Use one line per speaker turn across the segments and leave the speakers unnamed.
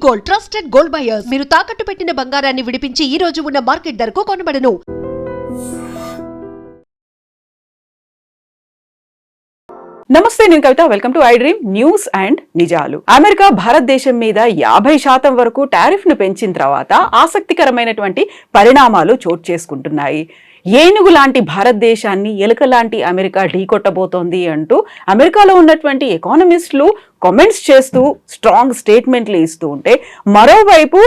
Gold, trusted gold buyers. మీరు తాకట్టు పెట్టిన బంగారాన్ని విడిపించి ఈ రోజు ఉన్న మార్కెట్ ధరకు కొనబడను.
నమస్తే, నేను కవిత. Welcome to I dream news and నిజాలు. అమెరికా భారతదేశం మీద 50% వరకు టారిఫ్ ను పెంచిన తర్వాత ఆసక్తికరమైనటువంటి పరిణామాలు చోటు చేసుకుంటున్నాయి. ఏనుగు లాంటి భారతదేశాన్ని ఎలుక లాంటి అమెరికా ఢీకొట్టబోతోంది అంటూ అమెరికాలో ఉన్నటువంటి ఎకానమిస్టులు కామెంట్స్ చేస్తూ స్ట్రాంగ్ స్టేట్మెంట్లు ఇస్తూ ఉంటే, మరోవైపు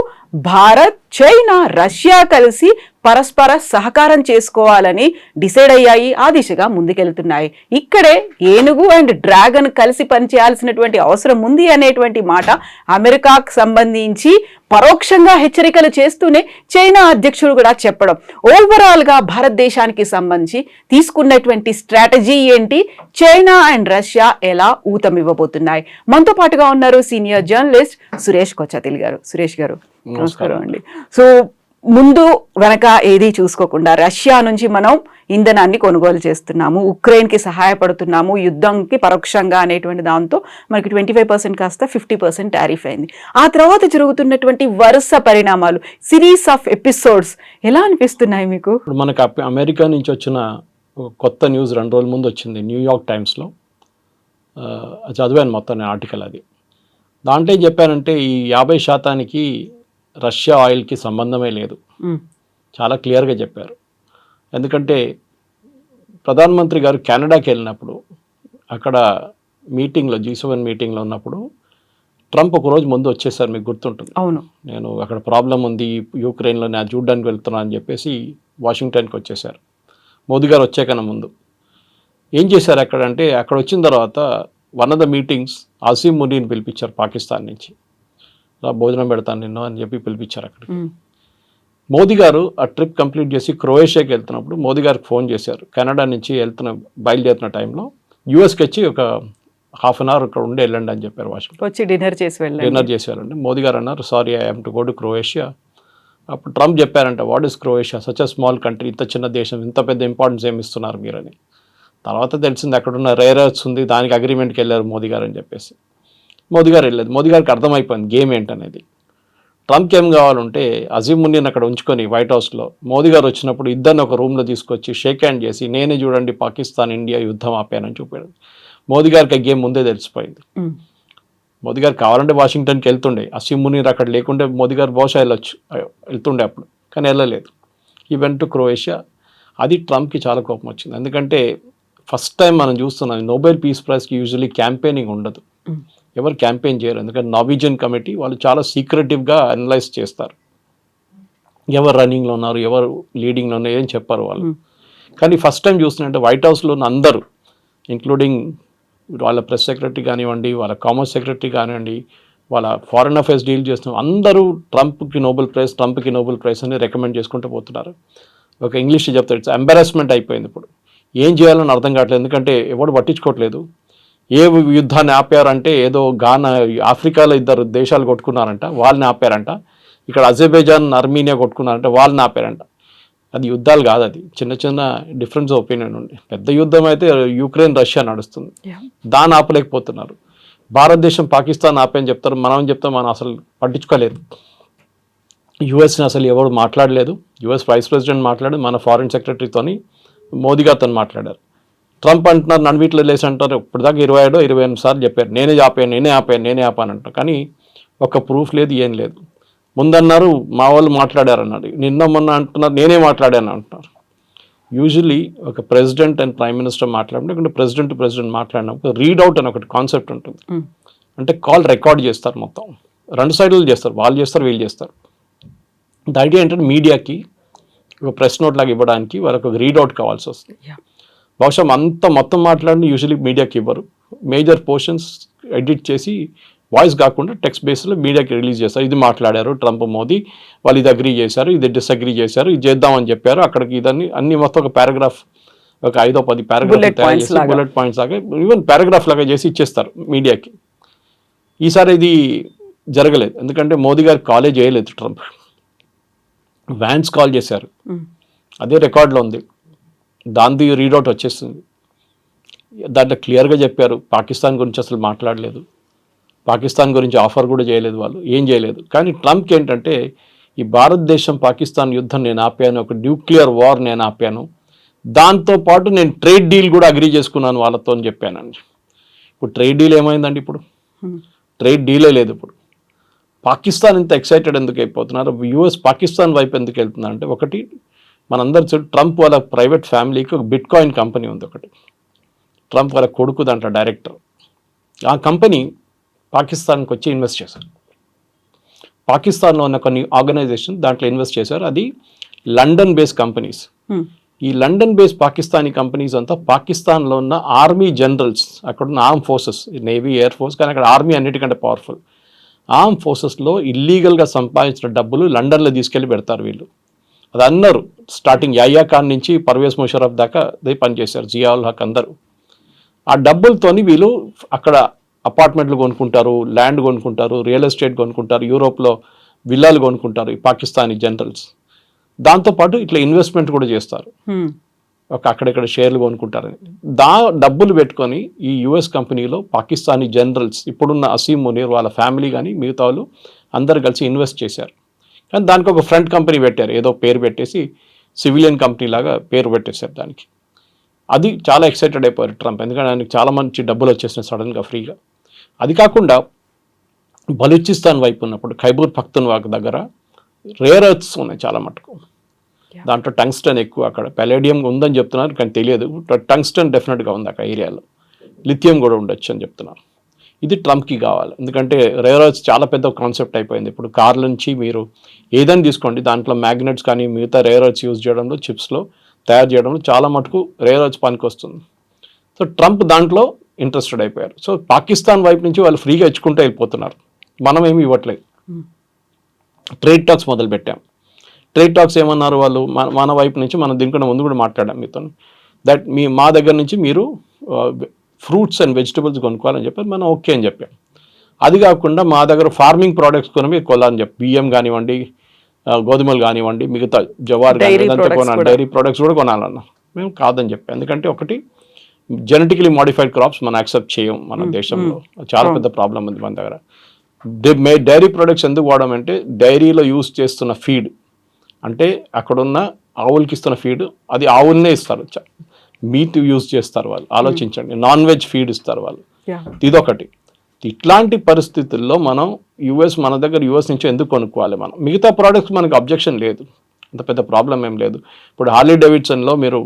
భారత్, చైనా, రష్యా కలిసి పరస్పర సహకారం చేసుకోవాలని డిసైడ్ అయ్యాయి. ఆ దిశగా ముందుకెళ్తున్నాయి. ఇక్కడే ఏనుగు అండ్ డ్రాగన్ కలిసి పనిచేయాల్సినటువంటి అవసరం ఉంది అనేటువంటి మాట అమెరికాకు సంబంధించి పరోక్షంగా హెచ్చరికలు చేస్తూనే చైనా అధ్యక్షుడు కూడా చెప్పడం. ఓవరాల్ గా భారతదేశానికి సంబంధించి తీసుకున్నటువంటి స్ట్రాటజీ ఏంటి, చైనా అండ్ రష్యా ఎలా ఊతమివ్వబోతున్నాయి? మనతో పాటుగా ఉన్నారు సీనియర్ జర్నలిస్ట్ సురేష్ కొచ్చాతిల్ గారు. సురేష్ గారు, నమస్కారం అండి. సో ముందు వెనక ఏది చూసుకోకుండా రష్యా నుంచి మనం ఇంధనాన్ని కొనుగోలు చేస్తున్నాము, ఉక్రెయిన్కి సహాయపడుతున్నాము, యుద్ధంకి పరోక్షంగా అనేటువంటి దాంతో మనకి 25% కాస్త 50% టారిఫ్ అయింది. ఆ తర్వాత జరుగుతున్నటువంటి వరుస పరిణామాలు, సిరీస్ ఆఫ్ ఎపిసోడ్స్ ఎలా అనిపిస్తున్నాయి మీకు?
ఇప్పుడు మనకు అమెరికా నుంచి వచ్చిన కొత్త న్యూస్ 2 రోజుల ముందు వచ్చింది న్యూయార్క్ టైమ్స్లో. చదివాను మొత్తం ఆర్టికల్. అది దాంట్లో ఏం చెప్పానంటే ఈ 50% రష్యా ఆయిల్కి సంబంధమే లేదు, చాలా క్లియర్గా చెప్పారు. ఎందుకంటే ప్రధానమంత్రి గారు కెనడాకి వెళ్ళినప్పుడు అక్కడ మీటింగ్లో G7 మీటింగ్లో ఉన్నప్పుడు ట్రంప్ ఒకరోజు ముందు వచ్చేసారు, మీకు గుర్తుంటుంది. అవును, నేను అక్కడ ప్రాబ్లం ఉంది యూక్రెయిన్లో, నేను చూడడానికి వెళ్తున్నాను అని చెప్పేసి వాషింగ్టన్కి వచ్చేసారు. మోదీ గారు వచ్చాకన్నా ముందు ఏం చేశారు అక్కడ అక్కడ వచ్చిన తర్వాత one of the meetings Asim మునీని పిలిపించారు పాకిస్తాన్ నుంచి. భోజనం పెడతాను నిన్ను అని చెప్పి పిలిపించారు అక్కడికి. మోదీ గారు ఆ ట్రిప్ కంప్లీట్ చేసి క్రొయేషియాకి వెళ్తున్నప్పుడు మోదీ గారికి ఫోన్ చేశారు. కెనడా నుంచి బయలుదేరుతున్న టైంలో యూఎస్కి వచ్చి ఒక ½ అన్ అవర్ ఇక్కడ ఉండి వెళ్ళండి అని చెప్పారు. వాషింగ్టన్ వచ్చి డిన్నర్ చేసి వెళ్ళండి. మోదీ గారు అన్నారు, sorry I have to go to Croatia. అప్పుడు ట్రంప్ చెప్పారంట, what is Croatia, such a small country, ఇంత చిన్న దేశం, ఇంత పెద్ద ఇంపార్టెన్స్ ఏమి ఇస్తున్నారు మీరని. తర్వాత తెలిసింది అక్కడున్న రేర్ ఎర్త్స్ ఉంది, దానికి అగ్రిమెంట్కి వెళ్ళారు మోదీ గారు అని చెప్పేసి. మోదీ గారు వెళ్ళలేదు. మోదీ గారికి అర్థమైపోయింది గేమ్ ఏంటనేది. ట్రంప్కి ఏం కావాలంటే అజీం మునీని అక్కడ ఉంచుకొని వైట్ హౌస్లో మోదీ గారు వచ్చినప్పుడు ఇద్దరిని ఒక రూమ్లో తీసుకొచ్చి షేక్ హ్యాండ్ చేసి, నేనే చూడండి పాకిస్తాన్ ఇండియా యుద్ధం ఆపానని చూపాడు. మోదీ గారికి ఆ గేమ్ ముందే తెలిసిపోయింది. మోదీ గారు కావాలంటే వాషింగ్టన్కి వెళ్తుండే, అజీం మునీర్ అక్కడ లేకుంటే మోదీ గారు బహుశా వెళ్తుండే అప్పుడు, కానీ వెళ్ళలేదు. ఈ వెంట్ టు క్రొయేషియా. అది ట్రంప్కి చాలా కోపం వచ్చింది. ఎందుకంటే ఫస్ట్ టైం మనం చూస్తున్నాం నోబెల్ పీస్ ప్రైజ్కి యూజువలీ క్యాంపెయినింగ్ ఉండదు, ఎవరు క్యాంపెయిన్ చేయరు. ఎందుకంటే నార్వీజియన్ కమిటీ వాళ్ళు చాలా సీక్రెటివ్గా అనలైజ్ చేస్తారు, ఎవరు రన్నింగ్లో ఉన్నారు, ఎవరు లీడింగ్లో ఉన్నారు, ఏం చెప్పారు వాళ్ళు. కానీ ఫస్ట్ టైం చూస్తున్నట్టే వైట్ హౌస్లో ఉన్న అందరూ, ఇంక్లూడింగ్ వాళ్ళ ప్రెస్ సెక్రటరీ కానివ్వండి, వాళ్ళ కామర్స్ సెక్రటరీ కానివ్వండి, వాళ్ళ ఫారెన్ అఫైర్స్ డీల్ చేస్తున్న అందరూ ట్రంప్కి నోబెల్ ప్రైజ్ అని రికమెండ్ చేసుకుంటూ పోతున్నారు. ఒక ఇంగ్లీష్ చెప్తారు, ఇట్స్ ఎంబారస్మెంట్ అయిపోయింది. ఇప్పుడు ఏం చేయాలని అర్థం కావట్లేదు, ఎందుకంటే ఎవరు పట్టించుకోవట్లేదు. ఏ యుద్ధాన్ని ఆపారంటే ఏదో ఆఫ్రికాలో 2 దేశాలు కొట్టుకున్నారంట, వాళ్ళని ఆపారంట. ఇక్కడ అజర్బైజాన్, అర్మీనియా కొట్టుకున్నారంటే వాళ్ళని ఆపారంట. అది యుద్ధాలు కాదు, అది చిన్న చిన్న డిఫరెన్స్ ఒపీనియన్ ఉంది. పెద్ద యుద్ధం అయితే యుక్రెయిన్ రష్యా నడుస్తుంది, దాన్ని ఆపలేకపోతున్నారు. భారతదేశం పాకిస్తాన్ ఆపని చెప్తారు, మనం చెప్తాం మనం అసలు పట్టించుకోలేదు. యుఎస్ని అసలు ఎవరు మాట్లాడలేదు. యుఎస్ వైస్ ప్రెసిడెంట్ మాట్లాడారు, మన ఫారిన్ సెక్రటరీతోని మోదీ గారితో మాట్లాడారు. ట్రంప్ అంటున్నారు నన్ను వీటిలో లేసి అంటారు, ఇప్పటిదాకా 27 సార్లు చెప్పారు నేనే ఆపాను అంటారు. కానీ ఒక ప్రూఫ్ లేదు, ఏం లేదు. ముందన్నారు మా వాళ్ళు మాట్లాడారన్నారు, నిన్న మొన్న అంటున్నారు నేనే మాట్లాడాను అంటున్నారు. యూజువలీ ఒక ప్రెసిడెంట్ అండ్ ప్రైమ్ మినిస్టర్ మాట్లాడినప్పుడు ప్రెసిడెంట్ మాట్లాడినప్పుడు రీడ్ అవుట్ అని ఒకటి కాన్సెప్ట్ ఉంటుంది. అంటే కాల్ రికార్డ్ చేస్తారు, మొత్తం 2 సైడ్లు చేస్తారు, వాళ్ళు చేస్తారు వీళ్ళు చేస్తారు. ద ఐడియా ఏంటంటే మీడియాకి ఒక ప్రెస్ నోట్ లాగా ఇవ్వడానికి వాళ్ళకి ఒక రీడ్ అవుట్ కావాల్సి వస్తుంది. బహుశా మొత్తం మాట్లాడిన యూజువలీ మీడియాకి ఇవ్వరు. మేజర్ పోర్షన్స్ ఎడిట్ చేసి వాయిస్ కాకుండా టెక్స్ట్ బేస్లో మీడియాకి రిలీజ్ చేస్తారు. ఇది మాట్లాడారు ట్రంప్ మోదీ, వాళ్ళు ఇది అగ్రీ చేశారు, ఇది డిసగ్రీ చేశారు, ఇది చేద్దామని చెప్పారు, అక్కడికి ఇదని అన్ని మొత్తం ఒక పారాగ్రాఫ్, ఒక 5-10 పారాగ్రాఫ్ బుల్లెట్ పాయింట్స్ లాగా, ఈవెన్ పారాగ్రాఫ్ లాగా చేసి ఇచ్చేస్తారు మీడియాకి. ఈసారి ఇది జరగలేదు, ఎందుకంటే మోదీ గారు కాలే చేయలేదు ట్రంప్. వ్యాన్స్ కాల్ చేశారు, అదే రికార్డులో ఉంది, దాంది రీడౌట్ వచ్చేస్తుంది. దాంట్లో క్లియర్గా చెప్పారు పాకిస్తాన్ గురించి అసలు మాట్లాడలేదు, పాకిస్తాన్ గురించి ఆఫర్ కూడా చేయలేదు, వాళ్ళు ఏం చేయలేదు. కానీ ట్రంప్కి ఏంటంటే ఈ భారతదేశం పాకిస్తాన్ యుద్ధం నేను ఆపాను, ఒక న్యూక్లియర్ వార్ నేను ఆపాను, దాంతోపాటు నేను ట్రేడ్ డీల్ కూడా అగ్రీ చేసుకున్నాను వాళ్ళతో అని చెప్పానండి. ఇప్పుడు ట్రేడ్ డీల్ ఏమైందండి? ఇప్పుడు ట్రేడ్ డీలే లేదు. ఇప్పుడు పాకిస్తాన్ ఇంత ఎక్సైటెడ్ ఎందుకు అయిపోతున్నారు, యూఎస్ పాకిస్తాన్ వైపు ఎందుకు వెళ్తున్నారు అంటే, ఒకటి మనందరూ చూడు, ట్రంప్ వాళ్ళ ప్రైవేట్ ఫ్యామిలీకి ఒక బిట్ కాయిన్ కంపెనీ ఉంది ఒకటి, ట్రంప్ వాళ్ళ కొడుకు దాంట్లో డైరెక్టర్. ఆ కంపెనీ పాకిస్తాన్కి వచ్చి ఇన్వెస్ట్ చేశారు. పాకిస్తాన్లో ఉన్న కొన్ని ఆర్గనైజేషన్ దాంట్లో ఇన్వెస్ట్ చేశారు. అది లండన్ బేస్ కంపెనీస్. ఈ లండన్ బేస్ పాకిస్తానీ కంపెనీస్ అంతా పాకిస్తాన్లో ఉన్న ఆర్మీ జనరల్స్, అక్కడ ఉన్న arm forces, navy, air force, కానీ అక్కడ ఆర్మీ అన్నిటికంటే పవర్ఫుల్. ఆర్మ్ ఫోర్సెస్లో ఇల్లీగల్గా సంపాదించిన డబ్బులు లండన్లో తీసుకెళ్ళి పెడతారు వీళ్ళు. అది అన్నారు స్టార్టింగ్ యాయ్యా ఖాన్ నుంచి పర్వేజ్ ముషరఫ్ దాకా అదే పనిచేశారు, జియాउल हक అందరూ. ఆ డబ్బులతోని వీళ్ళు అక్కడ అపార్ట్మెంట్లు కొనుక్కుంటారు, ల్యాండ్ కొనుక్కుంటారు, రియల్ ఎస్టేట్ కొనుక్కుంటారు, యూరోప్లో విల్లాలు కొనుక్కుంటారు ఈ పాకిస్తానీ జనరల్స్. దాంతోపాటు ఇట్లా ఇన్వెస్ట్మెంట్ కూడా చేస్తారు, ఒక అక్కడెక్కడ షేర్లు కొనుక్కుంటారని. డబ్బులు పెట్టుకొని ఈ యుఎస్ కంపెనీలో పాకిస్తానీ జనరల్స్, ఇప్పుడున్న అసీం మునీర్ వాళ్ళ ఫ్యామిలీ కానీ మిగతా వాళ్ళు అందరు కలిసి ఇన్వెస్ట్ చేశారు. కానీ దానికి ఒక ఫ్రంట్ కంపెనీ పెట్టారు, ఏదో పేరు పెట్టేసి సివిలియన్ కంపెనీ లాగా పేరు పెట్టేశారు దానికి. అది చాలా ఎక్సైటెడ్ అయిపోయారు ట్రంప్, ఎందుకంటే ఆయనకి చాలా మంచి డబ్బులు వచ్చేసినాయి సడన్గా ఫ్రీగా. అది కాకుండా బలూచిస్తాన్ వైపు ఉన్నప్పుడు ఖైబర్ పఖ్తూన్ఖ్వా దగ్గర రేర్ ఎర్త్స్ ఉన్నాయి చాలా మటుకు. దాంట్లో టంగ్స్టన్ ఎక్కువ, అక్కడ పెలేడియం ఉందని చెప్తున్నారు కానీ తెలియదు. టంగ్స్టన్ డెఫినెట్గా ఉంది అక్కడ ఏరియాలో, లిథియం కూడా ఉండొచ్చు అని చెప్తున్నారు. ఇది ట్రంప్కి కావాలి, ఎందుకంటే రేర్ ఎర్త్స్ చాలా పెద్ద కాన్సెప్ట్ అయిపోయింది. ఇప్పుడు కార్ల నుంచి మీరు ఏదైనా తీసుకోండి, దాంట్లో మ్యాగ్నెట్స్ కానీ మిగతా రేర్ ఎర్త్స్ యూజ్ చేయడంలో, చిప్స్లో తయారు చేయడంలో చాలా మటుకు రేర్ ఎర్త్స్ పనికి వస్తుంది. సో ట్రంప్ దాంట్లో ఇంట్రెస్టెడ్ అయిపోయారు. సో పాకిస్తాన్ వైపు నుంచి వాళ్ళు ఫ్రీగా ఇచ్చుకుంటూ వెళ్ళిపోతున్నారు, మనం ఏమి ఇవ్వట్లేదు. ట్రేడ్ టాక్స్ మొదలు పెట్టాం. ట్రేడ్ టాక్స్ ఏమన్నారు వాళ్ళు, మన వైపు నుంచి మనం దీనికన్నా ముందు కూడా మాట్లాడాం మీతో, దట్ మా దగ్గర నుంచి మీరు ఫ్రూట్స్ అండ్ వెజిటబుల్స్ కొనుక్కోవాలని చెప్పారు, మనం ఓకే అని చెప్పాం. అది కాకుండా మా దగ్గర ఫార్మింగ్ ప్రోడక్ట్స్ కొని మీరు కొనాలని చెప్పి, బియ్యం కానివ్వండి, గోధుమలు కానివ్వండి, మిగతా జవార్ కొనాలి, డైరీ ప్రోడక్ట్స్ కూడా కొనాలన్నా మేము కాదని చెప్పాం. ఎందుకంటే ఒకటి జెనెటికలీ మోడిఫైడ్ క్రాప్స్ మనం యాక్సెప్ట్ చేయం మన దేశంలో, చాలా పెద్ద ప్రాబ్లం ఉంది మన దగ్గర. డైరీ ప్రొడక్ట్స్ ఎందుకు వాడమంటే, డైరీలో యూజ్ చేస్తున్న ఫీడ్ అంటే అక్కడున్న ఆవులకి ఇస్తున్న ఫీడ్, అది ఆవులనే ఇస్తారు, మీట్ యూజ్ చేస్తారు వాళ్ళు. ఆలోచించండి, నాన్ వెజ్ ఫీడ్ ఇస్తారు వాళ్ళు. ఇదొకటి. ఇట్లాంటి పరిస్థితుల్లో మనం మన దగ్గర యుఎస్ నుంచి ఎందుకు కొనుక్కోవాలి? మనం మిగతా ప్రోడక్ట్స్ మనకు అబ్జెక్షన్ లేదు, అంత పెద్ద ప్రాబ్లం ఏం లేదు. ఇప్పుడు హార్లీ డేవిడ్సన్లో మీరు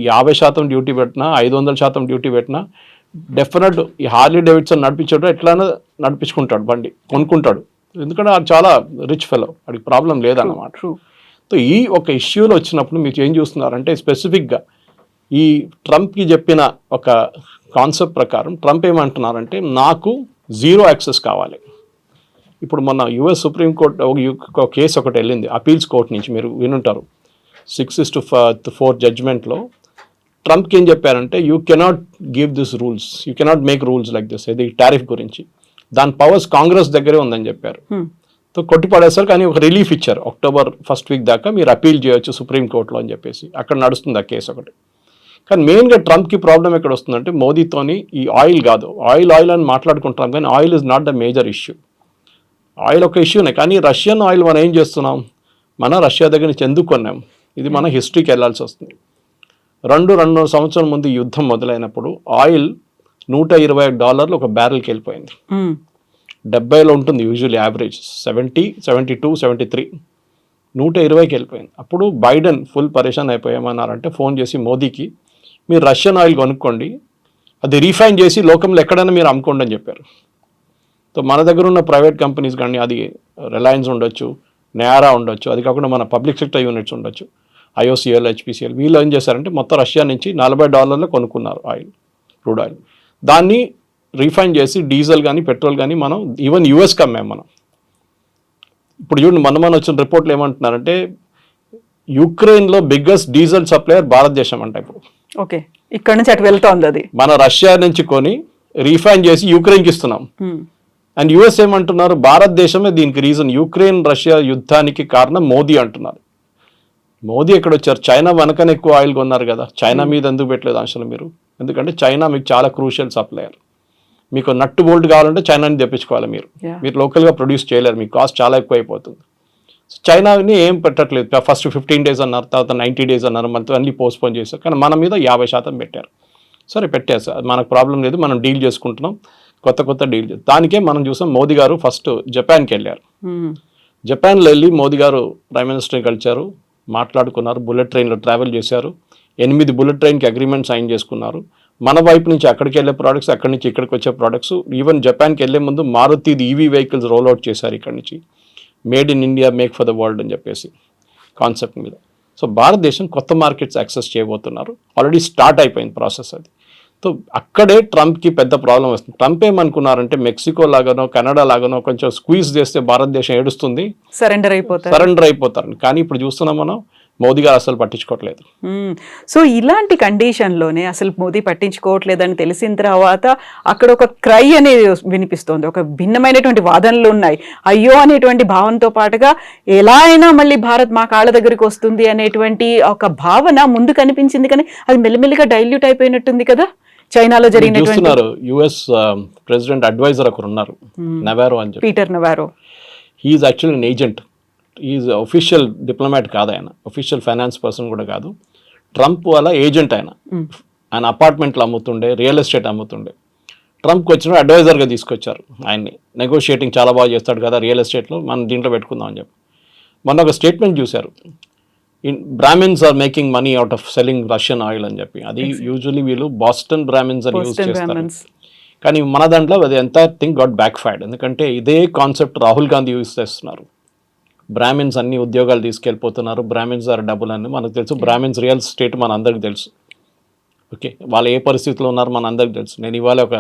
50% డ్యూటీ పెట్టినా, 500% డ్యూటీ పెట్టినా, డెఫినెట్ ఈ హార్లీ డేవిడ్సన్ నడిపించాడు ఎట్లయినా నడిపించుకుంటాడు, బండి కొనుక్కుంటాడు, ఎందుకంటే అది చాలా రిచ్ ఫెలో, వాడికి ప్రాబ్లం లేదన్నమాట. సో ఈ ఒక ఇష్యూలో వచ్చినప్పుడు మీరు ఏం చూస్తున్నారంటే, స్పెసిఫిక్గా ఈ ట్రంప్కి చెప్పిన ఒక కాన్సెప్ట్ ప్రకారం ట్రంప్ ఏమంటున్నారంటే, నాకు జీరో యాక్సెస్ కావాలి. ఇప్పుడు మొన్న యుఎస్ సుప్రీంకోర్టు ఒక కేసు ఒకటి వెళ్ళింది అపీల్స్ కోర్ట్ నుంచి, మీరు వినుంటారు, 6-4 జడ్జ్మెంట్లో ట్రంప్కి ఏం చెప్పారంటే, you cannot give this rules, you cannot make rules like this. ఇది టారిఫ్ గురించి, దాని పవర్స్ కాంగ్రెస్ దగ్గరే ఉందని చెప్పారు. సో కొట్టిపడేస్తారు, కానీ ఒక రిలీఫ్ ఇచ్చారు, October 1st దాకా మీరు అపీల్ చేయొచ్చు సుప్రీంకోర్టులో అని చెప్పేసి. అక్కడ నడుస్తుంది ఆ కేసు ఒకటి. కానీ మెయిన్గా ట్రంప్కి ప్రాబ్లం ఎక్కడ వస్తుందంటే, మోదీతోని ఈ ఆయిల్ కాదు, ఆయిల్ అని మాట్లాడుకుంటున్నాం కానీ oil is not the major issue. Oil ఒక ఇష్యూనే, కానీ రష్యన్ ఆయిల్ మనం ఏం చేస్తున్నాం, మన రష్యా దగ్గర నుంచి ఎందుకు కొన్నాం, ఇది మన హిస్టరీకి వెళ్ళాల్సి వస్తుంది. 2 సంవత్సరాల ముందు యుద్ధం మొదలైనప్పుడు ఆయిల్ $120 ఒక బ్యారెల్కి వెళ్ళిపోయింది. 70లో ఉంటుంది యూజువల్లీ యావరేజ్, 70, 72, 73, 120కి వెళ్ళిపోయింది. అప్పుడు బైడెన్ ఫుల్ పరేషాన్ అయిపోయామన్నారంటే, ఫోన్ చేసి మోదీకి, మీరు రష్యన్ ఆయిల్ కొనుక్కోండి, అది రీఫైన్ చేసి లోకంలో ఎక్కడైనా మీరు అమ్ముకోండి అని చెప్పారు. సో మన దగ్గర ఉన్న ప్రైవేట్ కంపెనీస్ కానీ, అది రిలయన్స్ ఉండొచ్చు, నయారా ఉండొచ్చు, అది కాకుండా మన పబ్లిక్ సెక్టర్ యూనిట్స్ ఉండొచ్చు, IOCL, HPCL, వీళ్ళు ఏం చేశారంటే మొత్తం రష్యా నుంచి $40 కొనుక్కున్నారు ఆయిల్, క్రూడ్ ఆయిల్. దాన్ని రీఫైన్ చేసి డీజిల్ కానీ పెట్రోల్ కానీ మనం ఈవెన్ యూఎస్కి అమ్మాం మనం. ఇప్పుడు చూడండి, మన వచ్చిన రిపోర్ట్లు ఏమంటున్నారంటే, యుక్రెయిన్లో బిగ్గెస్ట్ డీజిల్ సప్లయర్ భారతదేశం అంట ఇప్పుడు.
ఓకే, ఇక్కడ నుంచి అటు వెళ్తోంది అది.
మన రష్యా నుంచి కొని రీఫైన్ చేసి యుక్రెయిన్కి ఇస్తున్నాం. అండ్ యుఎస్ ఏమంటున్నారు, భారతదేశమే దీనికి రీజన్, యుక్రెయిన్ రష్యా యుద్ధానికి కారణం మోదీ అంటున్నారు. మోదీ ఎక్కడ వచ్చారు, చైనా వెనకనే ఎక్కువ ఆయిల్ కొన్నారు కదా, చైనా మీద ఎందుకు పెట్టలేదు ఆంక్షలు మీరు? ఎందుకంటే చైనా మీకు చాలా క్రూషియల్ సప్లయర్. మీకు నట్టు బోల్ట్ కావాలంటే చైనా నుంచి తెప్పించుకోవాలి మీరు.
Yeah.
మీరు లోకల్గా ప్రొడ్యూస్ చేయలేరు, మీకు కాస్ట్ చాలా ఎక్కువ అయిపోతుంది. చైనాని ఏం పెట్టట్లేదు. ఫస్ట్ 15 days అన్నారు, తర్వాత 90 days అన్నారు, మనతో అన్ని పోస్ట్పోన్ చేశారు. కానీ మన మీద 50% పెట్టారు. సరే పెట్టారు సార్, మనకు ప్రాబ్లం లేదు, మనం డీల్ చేసుకుంటున్నాం, కొత్త డీల్. దానికే మనం చూసాం మోదీ గారు ఫస్ట్ జపాన్కి వెళ్ళారు. జపాన్లో వెళ్ళి మోదీ గారు ప్రైమ్ మినిస్టర్ని కలిశారు, మాట్లాడుకున్నారు, బుల్లెట్ ట్రైన్లో ట్రావెల్ చేశారు, 8 బుల్లెట్ ట్రైన్కి అగ్రిమెంట్ సైన్ చేసుకున్నారు. మన వైపు నుంచి అక్కడికి వెళ్ళే ప్రోడక్ట్స్, అక్కడి నుంచి ఇక్కడికి వచ్చే ప్రోడక్ట్స్, ఈవెన్ జపాన్కి వెళ్ళే ముందు మారుతి ఈవీ వెహికల్స్ రోల్అవుట్ చేశారు ఇక్కడి నుంచి. Made in India, make for the world అని చెప్పేసి కాన్సెప్ట్ మీద. సో భారతదేశం కొత్త మార్కెట్స్ యాక్సెస్ చేయబోతున్నారు, ఆల్రెడీ స్టార్ట్ అయిపోయింది ప్రాసెస్ అది. సో అక్కడే ట్రంప్కి పెద్ద ప్రాబ్లం వస్తుంది. ట్రంప్ ఏమనుకున్నారంటే మెక్సికో లాగానో కెనడా లాగానో కొంచెం స్క్వీజ్ చేస్తే భారతదేశం ఏడుస్తుంది, సరెండర్ అయిపోతారు. కానీ ఇప్పుడు చూస్తున్నాం మనం, మోదీ గారు అసలు పట్టించుకోవట్లేదు.
సో ఇలాంటి కండిషన్లోనే అసలు మోదీ పట్టించుకోవట్లేదని తెలిసిన తర్వాత అక్కడ ఒక క్రై అనేది వినిపిస్తోంది, ఒక భిన్నమైనటువంటి వాదనలు ఉన్నాయి. అయ్యో అనేటువంటి భావనతో పాటుగా ఎలా అయినా మళ్ళీ భారత్ మా కాళ్ళ దగ్గరికి వస్తుంది అనేటువంటి ఒక భావన ముందు కనిపించింది, కానీ అది మెల్లిమెల్లిగా డైల్యూట్ అయిపోయినట్టుంది కదా. చైనాలో జరిగినటువంటి
యుఎస్ ప్రెసిడెంట్ అడ్వైజర్ ఒకరు ఉన్నారు, నవారో అని చెప్పి,
Peter Navarro.
He is actually an agent, is official diplomat కాదు ఆయన, అఫీషియల్ ఫైనాన్స్ పర్సన్ కూడా కాదు. ట్రంప్ వాళ్ళ ఏజెంట్ ఆయన అపార్ట్మెంట్లు అమ్ముతుండే, రియల్ ఎస్టేట్ అమ్ముతుండే. ట్రంప్కి వచ్చిన అడ్వైజర్గా తీసుకొచ్చారు ఆయన్ని. నెగోషియేటింగ్ చాలా బాగా చేస్తాడు కదా రియల్ ఎస్టేట్లో, మనం దీంట్లో పెట్టుకుందాం అని చెప్పి. మొన్న ఒక స్టేట్మెంట్ చూశారు, Brahmins are making money out of selling Russian oil అని చెప్పి. అది యూజువలీ వీళ్ళు బాస్టన్ బ్రాహ్మిన్స్ అని యూజ్ చేస్తారు, కానీ మన దాంట్లో అది entire thing got back fired. ఎందుకంటే ఇదే కాన్సెప్ట్ రాహుల్ గాంధీ యూజ్ చేస్తున్నారు. బ్రాహ్మిన్స్ అన్ని ఉద్యోగాలు తీసుకెళ్ళిపోతున్నారు, బ్రాహ్మిన్స్ ఆర్ డబ్బులు అని మనకు తెలుసు. బ్రాహ్మిన్స్ రియల్ స్టేట్ మన అందరికి తెలుసు. ఓకే, వాళ్ళు ఏ పరిస్థితిలో ఉన్నారు మన అందరికి తెలుసు. నేను ఇవాళ ఒక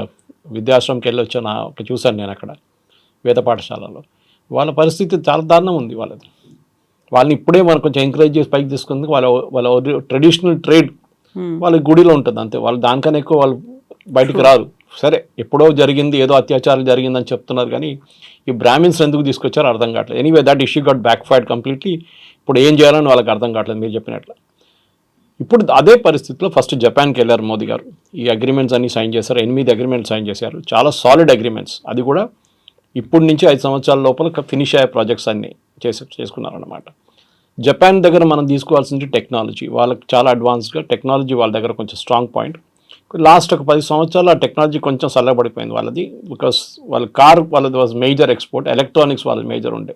విద్యాశ్రమంకి వెళ్ళి వచ్చాను, చూశాను నేను అక్కడ వేద పాఠశాలలో. వాళ్ళ పరిస్థితి చాలా దారుణం ఉంది వాళ్ళది. వాళ్ళని ఇప్పుడే మనం కొంచెం ఎంకరేజ్ చేసి పైకి తీసుకుంది. వాళ్ళ ట్రెడిషనల్ ట్రేడ్ వాళ్ళ గుడిలో ఉంటుంది అంతే, వాళ్ళు దానికన్నా ఎక్కువ వాళ్ళు బయటికి రారు. సరే ఎప్పుడో జరిగింది, ఏదో అత్యాచారం జరిగిందని చెప్తున్నారు, కానీ ఈ బ్రాహ్మిన్స్ ఎందుకు తీసుకొచ్చారో అర్థం కావట్లేదు. Anyway that issue got backfired completely. ఇప్పుడు ఏం చేయాలని వాళ్ళకి అర్థం కావట్లేదు మీరు చెప్పినట్లు. ఇప్పుడు అదే పరిస్థితిలో ఫస్ట్ జపాన్కి వెళ్ళారు మోదీ గారు. ఈ అగ్రిమెంట్స్ అన్ని సైన్ చేశారు, 8 అగ్రిమెంట్స్ సైన్ చేశారు, చాలా సాలిడ్ అగ్రిమెంట్స్. అది కూడా ఇప్పటి నుంచి 5 సంవత్సరాల లోపల ఫినిష్ అయ్యే ప్రాజెక్ట్స్ అన్ని చేసుకున్నారన్నమాట. జపాన్ దగ్గర మనం తీసుకోవాల్సింది టెక్నాలజీ, వాళ్ళకి చాలా అడ్వాన్స్గా టెక్నాలజీ వాళ్ళ దగ్గర కొంచెం స్ట్రాంగ్ పాయింట్. లాస్ట్ ఒక 10 సంవత్సరాలు ఆ టెక్నాలజీ కొంచెం చల్లబడిపోయింది వాళ్ళది. బికాస్ వాళ్ళ వాళ్ళది వాజ్ మేజర్ ఎక్స్పోర్ట్, ఎలక్ట్రానిక్స్ వాళ్ళది మేజర్ ఉండే.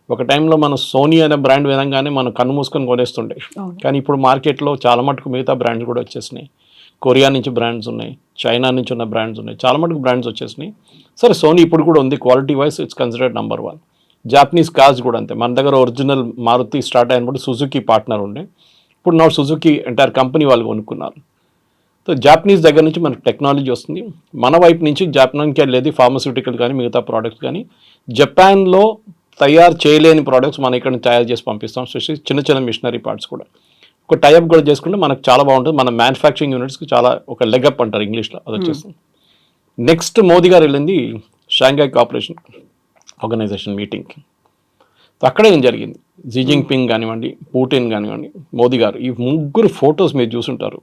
ఒక టైంలో మనం సోనీ అనే బ్రాండ్ విధంగానే మనం కన్ను మూసుకొని కొనేస్తుండే, కానీ ఇప్పుడు మార్కెట్లో చాలా మటుకు మిగతా బ్రాండ్స్ కూడా వచ్చేసినాయి. కొరియా నుంచి బ్రాండ్స్ ఉన్నాయి, చైనా నుంచి ఉన్న బ్రాండ్స్ ఉన్నాయి, చాలా మటుకు బ్రాండ్స్ వచ్చేసినాయి. సరే సోనీ ఇప్పుడు కూడా ఉంది, quality wise it's considered number 1. Japanese cars కూడా అంతే. మన దగ్గర ఒరిజినల్ మారుతి స్టార్ట్ అయినప్పుడు సుజుకి పార్ట్నర్ ఉండే, ఇప్పుడు నా సుజుకి ఎంటైర్ కంపెనీ వాళ్ళు కొనుక్కున్నారు. సో జాపనీస్ దగ్గర నుంచి మనకు టెక్నాలజీ వస్తుంది. మన వైపు నుంచి జపాన్కి వెళ్ళేది ఫార్మస్యూటికల్ కానీ మిగతా ప్రోడక్ట్స్ కానీ. జపాన్లో తయారు చేయలేని ప్రోడక్ట్స్ మనం ఇక్కడ తయారు చేసి పంపిస్తాం, చిన్న మిషనరీ పార్ట్స్ కూడా. ఒక టైప్ కూడా చేసుకుంటే మనకు చాలా బాగుంటుంది. మన మ్యానుఫ్యాక్చరింగ్ యూనిట్స్కి చాలా ఒక లెగప్ అంటారు ఇంగ్లీష్లో, అది వచ్చేస్తుంది. నెక్స్ట్ మోదీ గారు వెళ్ళింది షాంఘై కోఆపరేషన్ ఆర్గనైజేషన్ మీటింగ్కి. అక్కడ ఏం జరిగింది, జీ జిన్పింగ్ కానివ్వండి, పుటిన్ కానివ్వండి, మోదీ గారు, ఈ ముగ్గురు ఫొటోస్ మీరు చూసుంటారు.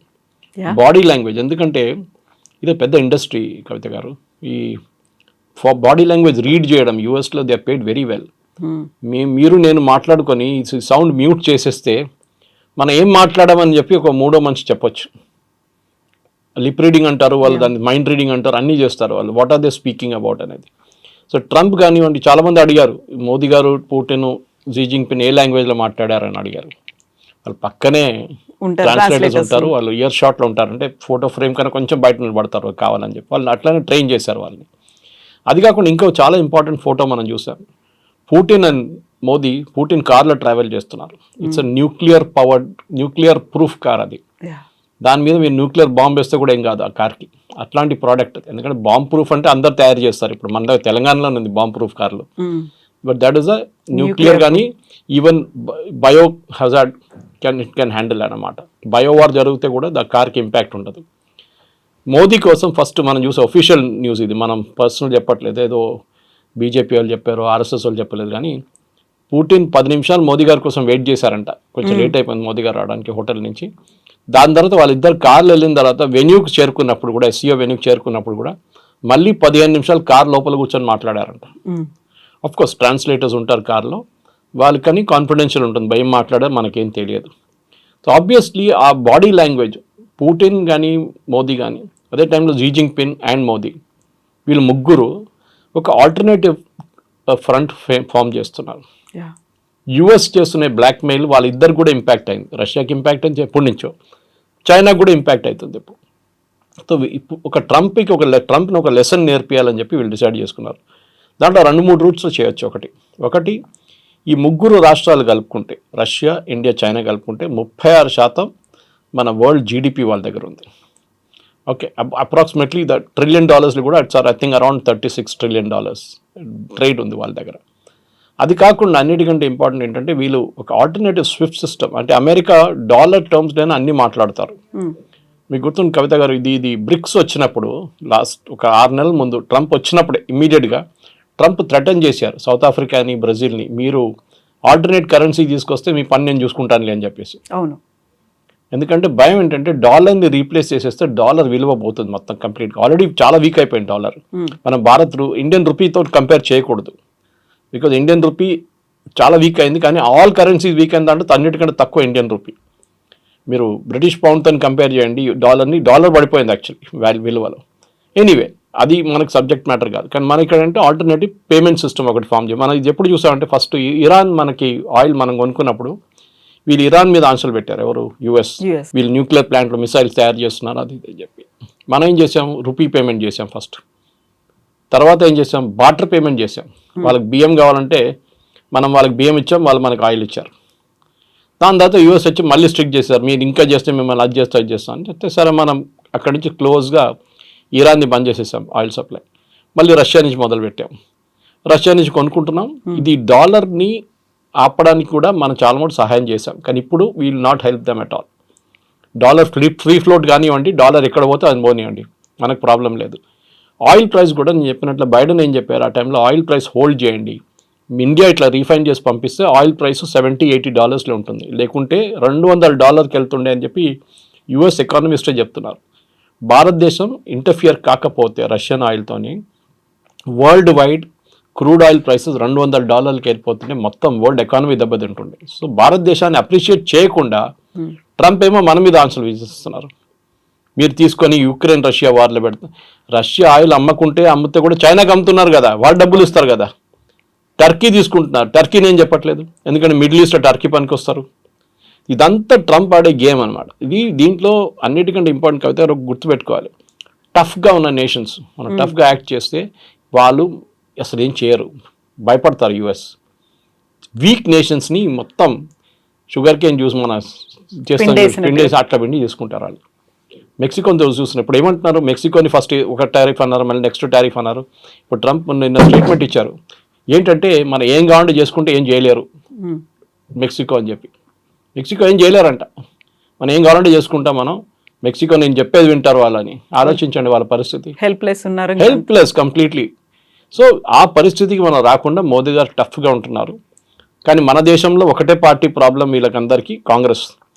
బాడీ లాంగ్వేజ్, ఎందుకంటే ఇది పెద్ద ఇండస్ట్రీ కవిత గారు, ఈ బాడీ లాంగ్వేజ్ రీడ్ చేయడం యూఎస్లో they are paid very well. మీరు నేను మాట్లాడుకొని సౌండ్ మ్యూట్ చేసేస్తే మనం ఏం మాట్లాడమని చెప్పి ఒక మూడో మనిషి చెప్పొచ్చు. లిప్ రీడింగ్ అంటారు వాళ్ళు, దాన్ని మైండ్ రీడింగ్ అంటారు, అన్నీ చేస్తారు వాళ్ళు. What are they speaking about అనేది. సో ట్రంప్ కానివ్వండి, చాలామంది అడిగారు మోదీ గారు, పుటిన్, జీ జిన్పింగ్ ఏ లాంగ్వేజ్లో మాట్లాడారని అడిగారు. వాళ్ళు పక్కనే ట్రాన్స్లేటర్స్ ఉంటారు, వాళ్ళు ఇయర్ షాట్లో ఉంటారు, అంటే ఫోటో ఫ్రేమ్ కన్నా కొంచెం బయట నిలబడతారు కావాలని చెప్పి వాళ్ళని అట్లానే ట్రైన్ చేశారు వాళ్ళని. అది కాకుండా ఇంకో చాలా ఇంపార్టెంట్ ఫోటో మనం చూసాం, పుటిన్ అండ్ మోదీ, పుటిన్ కార్లో ట్రావెల్ చేస్తున్నారు. It's a nuclear proof car అది. దాని మీద మీరు న్యూక్లియర్ బాంబు వేస్తే కూడా ఏం కాదు ఆ కార్కి, అట్లాంటి ప్రోడక్ట్. ఎందుకంటే బాంబ్ ప్రూఫ్ అంటే అందరు తయారు చేస్తారు, ఇప్పుడు మన దగ్గర తెలంగాణలో ఉంది బాంబ్ ప్రూఫ్ కార్లు, but that is a nuclear కానీ even bio hazard it can handle అన్నమాట. బయోవార్ జరిగితే కూడా ద కార్కి ఇంపాక్ట్ ఉండదు. మోదీ కోసం ఫస్ట్ మనం చూసే ఒఫీషియల్ న్యూస్ ఇది, మనం పర్సనల్ చెప్పట్లేదు, ఏదో బీజేపీ వాళ్ళు చెప్పారు, ఆర్ఎస్ఎస్ వాళ్ళు చెప్పలేదు. కానీ పుటిన్ 10 నిమిషాలు మోదీ గారి కోసం వెయిట్ చేశారంట, కొంచెం లేట్ అయిపోయింది మోదీ గారు రావడానికి హోటల్ నుంచి. దాని తర్వాత వాళ్ళిద్దరు కార్లు వెళ్ళిన తర్వాత వెన్యూకి చేరుకున్నప్పుడు కూడా, ఎస్సీఓ వెన్యూకి చేరుకున్నప్పుడు కూడా మళ్ళీ 15 నిమిషాలు కార్ లోపల కూర్చొని మాట్లాడారంట. ఆఫ్ కోర్స్ ట్రాన్స్లేటర్స్ ఉంటారు కార్లో, వాళ్ళకని కాన్ఫిడెన్షియల్ ఉంటుంది, భయం మాట్లాడారు మనకేం తెలియదు. సో ఆబ్వియస్లీ ఆ బాడీ లాంగ్వేజ్ పుటిన్ కానీ మోదీ కానీ అదే టైంలో జీ జింగ్పిన్ అండ్ మోదీ వీళ్ళు ముగ్గురు ఒక ఆల్టర్నేటివ్ ఫ్రంట్ ఫామ్ చేస్తున్నారు. యుఎస్ చేస్తున్న బ్లాక్మెయిల్ వాళ్ళిద్దరు కూడా ఇంపాక్ట్ అయింది. రష్యాకి ఇంపాక్ట్ అయింది ఎప్పటి నుంచో, చైనాకు కూడా ఇంపాక్ట్ అవుతుంది ఇప్పుడు. సో ఒక ట్రంప్ని ఒక లెసన్ నేర్పియాలని చెప్పి వీళ్ళు డిసైడ్ చేసుకున్నారు. దాంట్లో 2-3 రూట్స్లో చేయొచ్చు. ఒకటి ఈ ముగ్గురు రాష్ట్రాలు కలుపుకుంటే, రష్యా, ఇండియా, చైనా కలుపుకుంటే 36% మన వరల్డ్ జీడిపి వాళ్ళ దగ్గర ఉంది. ఓకే, అప్రాక్సిమేట్లీ $1 trillion కూడా I think around $36 trillion trade ఉంది వాళ్ళ దగ్గర. అది కాకుండా అన్నిటికంటే ఇంపార్టెంట్ ఏంటంటే వీళ్ళు ఒక ఆల్టర్నేటివ్ స్విఫ్ట్ సిస్టమ్, అంటే అమెరికా డాలర్ టర్మ్స్లోనే అన్ని మాట్లాడతారు. మీకు గుర్తుంది కవిత గారు, ఇది బ్రిక్స్ వచ్చినప్పుడు లాస్ట్ ఒక 6 నెలల ముందు ట్రంప్ వచ్చినప్పుడే ఇమ్మీడియట్గా ట్రంప్ థ్రెటన్ చేశారు సౌత్ ఆఫ్రికాని, బ్రెజిల్ని, మీరు ఆల్టర్నేట్ కరెన్సీ తీసుకొస్తే మీ పని నేను చూసుకుంటానులే అని చెప్పేసి.
అవును,
ఎందుకంటే భయం ఏంటంటే డాలర్ని రీప్లేస్ చేసేస్తే డాలర్ విలువ పోతుంది మొత్తం కంప్లీట్గా. ఆల్రెడీ చాలా వీక్ అయిపోయింది డాలర్. మనం ఇండియన్ రూపీతో కంపేర్ చేయకూడదు, బికాజ్ ఇండియన్ రూపీ చాలా వీక్ అయింది. కానీ ఆల్ కరెన్సీస్ వీక్ అయింది అంటే అన్నిటికంటే తక్కువ ఇండియన్ రూపీ. మీరు బ్రిటిష్ పౌండ్తో కంపేర్ చేయండి డాలర్ పడిపోయింది యాక్చువల్లీ విలువలో. ఎనీవే అది మనకు సబ్జెక్ట్ మ్యాటర్ కాదు. కానీ మన ఇక్కడ అంటే ఆల్టర్నేటివ్ పేమెంట్ సిస్టమ్ ఒకటి ఫామ్ చేయాలి. మనం ఇది ఎప్పుడు చూసామంటే ఫస్ట్ ఇరాన్ మనకి ఆయిల్ మనం కొనుక్కున్నప్పుడు వీళ్ళు ఇరాన్ మీద ఆంక్షలు పెట్టారు. ఎవరు? యుఎస్. వీళ్ళు న్యూక్లియర్ ప్లాంట్లో మిసైల్స్ తయారు చేస్తున్నారు అది ఇది చెప్పి. మనం ఏం చేసాం? రూపీ పేమెంట్ చేసాం ఫస్ట్. తర్వాత ఏం చేసాం? బార్టర్ పేమెంట్ చేసాం. వాళ్ళకి బియ్యం కావాలంటే మనం వాళ్ళకి బియ్యం ఇచ్చాం, వాళ్ళు మనకి ఆయిల్ ఇచ్చారు. దాని తర్వాత యూఎస్ వచ్చి మళ్ళీ స్ట్రిక్ట్ చేశారు, మీరు ఇంకా చేస్తే మిమ్మల్ని అది చేస్తాం అని చెప్తే సరే మనం అక్కడి నుంచి క్లోజ్గా ఇరాన్ని బంద్ చేసేసాం ఆయిల్ సప్లై. మళ్ళీ రష్యా నుంచి మొదలుపెట్టాం, రష్యా నుంచి కొనుక్కుంటున్నాం. ఇది డాలర్ని ఆపడానికి కూడా మనం చాలా మటుకు సహాయం చేసాం. కానీ ఇప్పుడు we will not help them at all. Dollar free float కానివ్వండి, డాలర్ ఎక్కడ పోతే అది పోనివ్వండి, మనకు ప్రాబ్లం లేదు. ఆయిల్ ప్రైస్ కూడా నేను చెప్పినట్లు బైడెన్ ఏం చెప్పారు, ఆ టైంలో ఆయిల్ ప్రైస్ హోల్డ్ చేయండి, ఇండియా ఇట్లా రీఫైన్ చేసి పంపిస్తే ఆయిల్ ప్రైస్ $70-80 ఉంటుంది, లేకుంటే $200 వెళ్తుండే అని చెప్పి యుఎస్ ఎకానమిస్టే చెప్తున్నారు. భారతదేశం ఇంటర్ఫియర్ కాకపోతే రష్యన్ ఆయిల్తోని world wide crude oil prices $200 వెళ్ళిపోతుంటే మొత్తం వరల్డ్ ఎకానమీ దెబ్బతింటుండే. సో భారతదేశాన్ని అప్రిషియేట్ చేయకుండా ట్రంప్ ఏమో మన మీద ఆంక్షలు విధిస్తున్నారు. మీరు తీసుకొని యుక్రెయిన్ రష్యా వార్లో పెడతారు. రష్యా ఆయిల్ అమ్మితే కూడా చైనాకి అమ్ముతున్నారు కదా, వాళ్ళు డబ్బులు ఇస్తారు కదా. టర్కీ తీసుకుంటున్నారు, టర్కీ నేను చెప్పట్లేదు, ఎందుకంటే మిడిల్ ఈస్ట్లో టర్కీ పనికి వస్తారు. ఇదంతా ట్రంప్ ఆడే గేమ్ అనమాట. దీంట్లో అన్నిటికంటే ఇంపార్టెంట్ కవిత గుర్తుపెట్టుకోవాలి, టఫ్గా ఉన్న నేషన్స్ మనం టఫ్గా యాక్ట్ చేస్తే వాళ్ళు అసలు ఏం చేయరు, భయపడతారు. యుఎస్ వీక్ నేషన్స్ని మొత్తం షుగర్ కేన్ జ్యూస్ మన చేస్తాం పిండేసి అట్లా పిండి చేసుకుంటారు వాళ్ళు. మెక్సికోని చూసినప్పుడు ఏమంటున్నారు, మెక్సికోని ఫస్ట్ ఒక టారిఫ్ అన్నారు, మళ్ళీ నెక్స్ట్ టారిఫ్ అన్నారు. ఇప్పుడు ట్రంప్ నిన్న స్టేట్మెంట్ ఇచ్చారు, ఏంటంటే మనం ఏం కావాలంటే చేసుకుంటే ఏం చేయలేరు మెక్సికో అని చెప్పి. మెక్సికో ఏం చేయలేరంట, మనం ఏం కావాలంటే చేసుకుంటాం మనం, మెక్సికో నేను చెప్పేది వింటారు వాళ్ళని. ఆలోచించండి వాళ్ళ పరిస్థితి, హెల్ప్లెస్ కంప్లీట్లీ. సో ఆ పరిస్థితికి మనం రాకుండా మోదీ గారు టఫ్గా ఉంటున్నారు. కానీ మన దేశంలో ఒకటే పార్టీ ప్రాబ్లం వీళ్ళకందరికీ, కాంగ్రెస్.